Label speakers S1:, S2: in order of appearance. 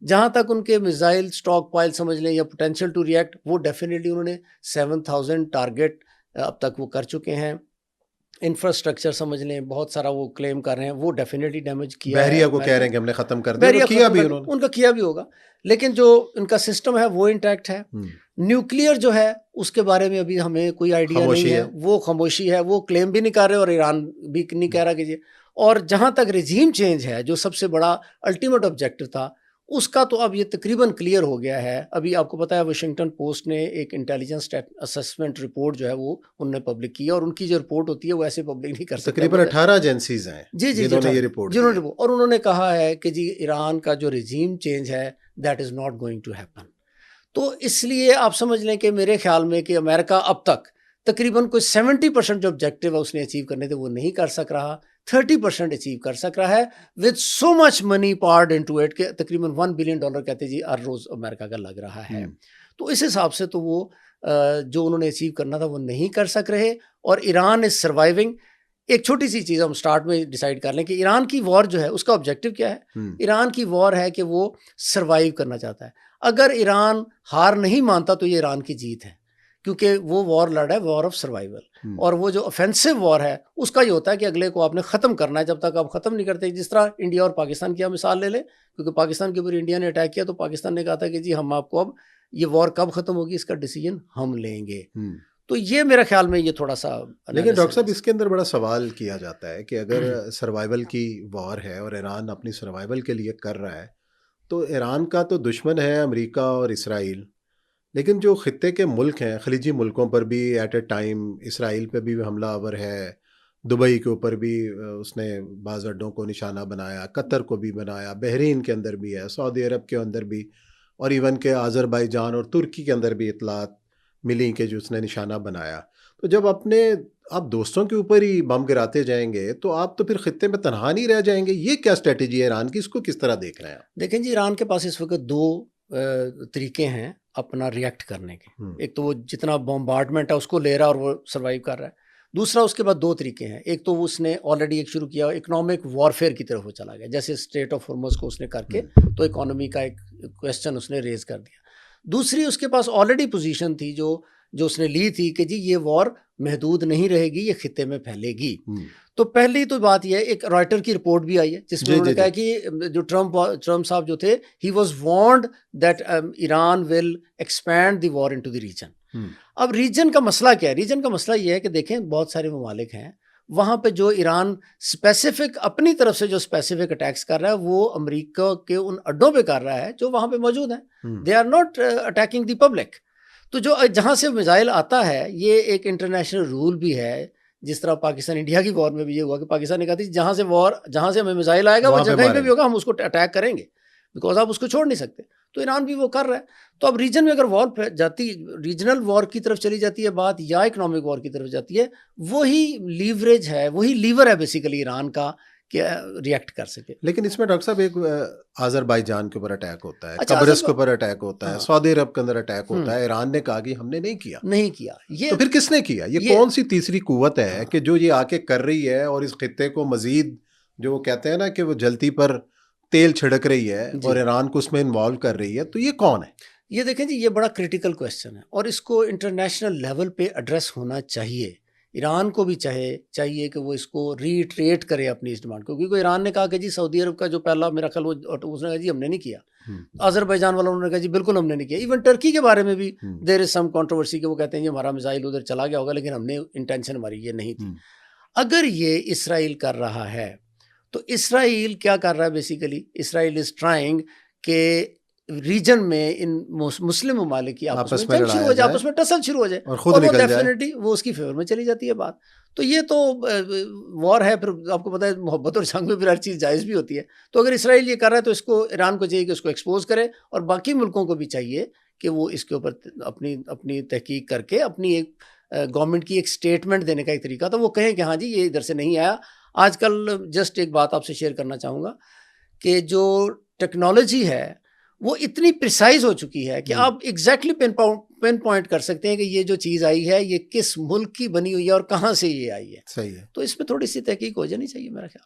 S1: जहाँ तक उनके मिसाइल स्टॉक पाइल समझ लें या पोटेंशियल टू रिएक्ट, वो डेफिनेटली उन्होंने 7,000 टारगेट अब तक वो कर चुके हैं। इंफ्रास्ट्रक्चर समझ लें, बहुत सारा वो क्लेम कर रहे हैं, वो डेफिनेटली डैमेज किया है।
S2: बहरिया को कह रहे हैं कि हमने खत्म कर दिया,
S1: बहरिया
S2: तो किया
S1: खत्म
S2: भी
S1: कर,
S2: उन्होंने,
S1: उनका किया भी होगा, लेकिन जो उनका सिस्टम है वो इंटैक्ट है। न्यूक्लियर जो है उसके बारे में अभी हमें कोई आइडिया नहीं है, वो खामोशी है, वो क्लेम भी नहीं कर रहे और ईरान भी नहीं कह रहा कीजिए। और जहाँ तक रिजीम चेंज है, जो सबसे बड़ा अल्टीमेट ऑब्जेक्टिव था, उसका तो अब ये तकरीबन क्लियर हो गया है। अभी आपको पता है वाशिंगटन पोस्ट ने एक इंटेलिजेंस असेसमेंट रिपोर्ट जो है वो उन्होंने पब्लिक की, और उनकी जो रिपोर्ट होती है वो ऐसे पब्लिक नहीं कर सकते।
S2: तकरीबन 18 एजेंसीज हैं
S1: जी जी
S2: जिन्होंने ये रिपोर्ट दी है।
S1: और उन्होंने कहा है कि जी ईरान का जो रिजीम चेंज है that is not going to happen. तो इसलिए आप समझ लें कि मेरे ख्याल में कि अमेरिका अब तक तकरीबन कोई 70% जो ऑब्जेक्टिव है उसने अचीव करने थे वो नहीं कर सक रहा, 30% अचीव कर सक रहा है with so much money poured into it, के तकरीबन $1 बिलियन कहते जी हर रोज़ अमेरिका का लग रहा है। तो इस हिसाब से तो वो जो उन्होंने अचीव करना था वो नहीं कर सक रहे, और ईरान इज सर्वाइविंग। एक छोटी सी चीज़ हम स्टार्ट में डिसाइड कर लें कि ईरान की वॉर जो है उसका ऑब्जेक्टिव क्या है। ईरान की वॉर है कि वो सर्वाइव करना चाहता है। अगर ईरान हार नहीं मानता तो ये ईरान की जीत है, क्योंकि वो वॉर लड़ा है, वॉर ऑफ सर्वाइवल। और वो जो ऑफेंसिव वॉर है उसका ये होता है कि अगले को आपने ख़त्म करना है। जब तक आप ख़त्म नहीं करते, जिस तरह इंडिया और पाकिस्तान की हम मिसाल ले लें, क्योंकि पाकिस्तान के ऊपर इंडिया ने अटैक किया तो पाकिस्तान ने कहा था कि जी हम आपको अब ये वॉर कब ख़त्म होगी इसका डिसीजन हम लेंगे। तो ये मेरा ख्याल में ये थोड़ा सा,
S2: लेकिन डॉक्टर साहब इसके अंदर बड़ा सवाल किया जाता है कि अगर सर्वाइवल की वॉर है और ईरान अपनी सर्वाइवल के लिए कर रहा है, तो ईरान का तो दुश्मन है अमेरिका और इसराइल, लेकिन जो खित्ते के मुल्क हैं, खलीजी मुल्कों पर भी एट ए टाइम इसराइल पे भी हमलावर है, दुबई के ऊपर भी उसने बाज़ अड्डों को निशाना बनाया, कतर को भी बनाया, बहरीन के अंदर भी है, सऊदी अरब के अंदर भी, और इवन के आज़रबाईजान और तुर्की के अंदर भी इतलात मिली कि जो उसने निशाना बनाया। तो जब आप दोस्तों के ऊपर ही बम गिराते जाएंगे तो आप तो फिर खित्ते में तनहा नहीं रह जाएंगे। ये क्या स्ट्रेटेजी है ईरान की, इसको किस तरह देख रहे हैं आप?
S1: देखें जी, ईरान के पास इस वक्त दो तरीके हैं अपना रिएक्ट करने के। एक तो वो जितना बॉम्बार्डमेंट है उसको ले रहा है और वो सर्वाइव कर रहा है। दूसरा, उसके बाद दो तरीके हैं। एक तो उसने ऑलरेडी एक शुरू किया, इकोनॉमिक वॉरफेयर की तरफ वो चला गया, जैसे स्ट्रेट ऑफ हॉर्मुज को उसने करके तो इकोनॉमी का एक क्वेश्चन उसने रेज कर दिया। दूसरी, उसके पास ऑलरेडी पोजीशन थी जो उसने ली थी कि जी ये वॉर महदूद नहीं रहेगी, ये खित्ते में फैलेगी। तो पहली तो बात यह है, एक रॉयटर की रिपोर्ट भी आई है जिसमें उन्होंने कहा कि जो ट्रम्प साहब जो थे, he was warned that Iran will expand the war into the region. अब रीजन का मसला क्या है? रीजन का मसला यह है कि देखें बहुत सारे ममालिक हैं वहाँ पे जो ईरान स्पेसिफिक अपनी तरफ से जो स्पेसिफिक अटैक्स कर रहा है वो अमेरिका के उन अड्डों पे कर रहा है जो वहाँ पे मौजूद हैं। They are not attacking the public. तो जो जहाँ से मिसाइल आता है, ये एक इंटरनेशनल रूल भी है। जिस तरह पाकिस्तान इंडिया की वॉर में भी ये हुआ कि पाकिस्तान ने कहा थी जहाँ से हमें मिसाइल आएगा वो जगह पे भी होगा, हम उसको अटैक करेंगे, बिकॉज आप उसको छोड़ नहीं सकते। तो ईरान भी वो कर रहा है। तो अब रीजन में अगर वॉर जाती, रीजनल वॉर की तरफ चली जाती है बात, या इकोनॉमिक वॉर की तरफ जाती है, वही लीवरेज है, वही लीवर है बेसिकली ईरान का कि रिएक्ट कर सके।
S2: लेकिन इसमें डॉक्टर साहब एक आज़रबाईजान के ऊपर अटैक होता है, कब्रिस के ऊपर अटैक होता है, सऊदी अरब के अंदर अटैक होता है, ईरान ने कहा कि हमने नहीं किया। ये तो फिर किसने किया? ये कौन सी तीसरी कुव्वत है कि जो ये आके कर रही है और इस खित्ते को मजीद, जो कहते हैं ना कि वो जलती पर तेल छिड़क रही है और ईरान को उसमें इन्वॉल्व कर रही है? तो ये कौन है?
S1: ये देखें जी, ये बड़ा क्रिटिकल क्वेश्चन है और इसको इंटरनेशनल लेवल पे एड्रेस होना चाहिए। ईरान को भी चाहिए कि वो इसको रीट्रेट करे अपनी इस डिमांड को, क्योंकि ईरान ने कहा कि जी सऊदी अरब का जो पहला मेरा ख्याल वो उसने कहा जी हमने नहीं किया। अजरबैजान वालों ने कहा जी बिल्कुल हमने नहीं किया। इवन टर्की के बारे में भी देयर इज सम कंट्रोवर्सी कि वो कहते हैं जी हमारा मिसाइल उधर चला गया होगा, लेकिन हमने इंटेंशन हमारी ये नहीं थी। अगर ये इसराइल कर रहा है तो इसराइल क्या कर रहा है? बेसिकली इसराइल इज ट्राइंग के रीजन में इन मुस्लिम ममालिक की आपस में जंग शुरू हो जाए, आपस में टसल शुरू हो जाए और वो डेफिनेटली वो उसकी फेवर में चली जाती है बात। तो ये तो वॉर है, फिर आपको पता है मोहब्बत और जंग में फिर हर चीज़ जायज़ भी होती है। तो अगर इसराइल ये कर रहा है तो इसको ईरान को चाहिए कि उसको एक्सपोज करे, और बाकी मुल्कों को भी चाहिए कि वो इसके ऊपर अपनी तहकीक करके अपनी एक गवर्नमेंट की एक स्टेटमेंट देने का एक तरीका तो वो कहें कि हाँ जी ये इधर से नहीं आया। आजकल जस्ट एक बात आपसे शेयर करना चाहूँगा कि जो टेक्नोलॉजी है वो इतनी प्रिसाइज हो चुकी है कि आप एग्जैक्टली पिन पॉइंट कर सकते हैं कि ये जो चीज़ आई है ये किस मुल्क की बनी हुई है और कहाँ से ये आई है।
S2: सही है।
S1: तो इसमें थोड़ी सी तहकीक हो जानी चाहिए मेरा ख्याल।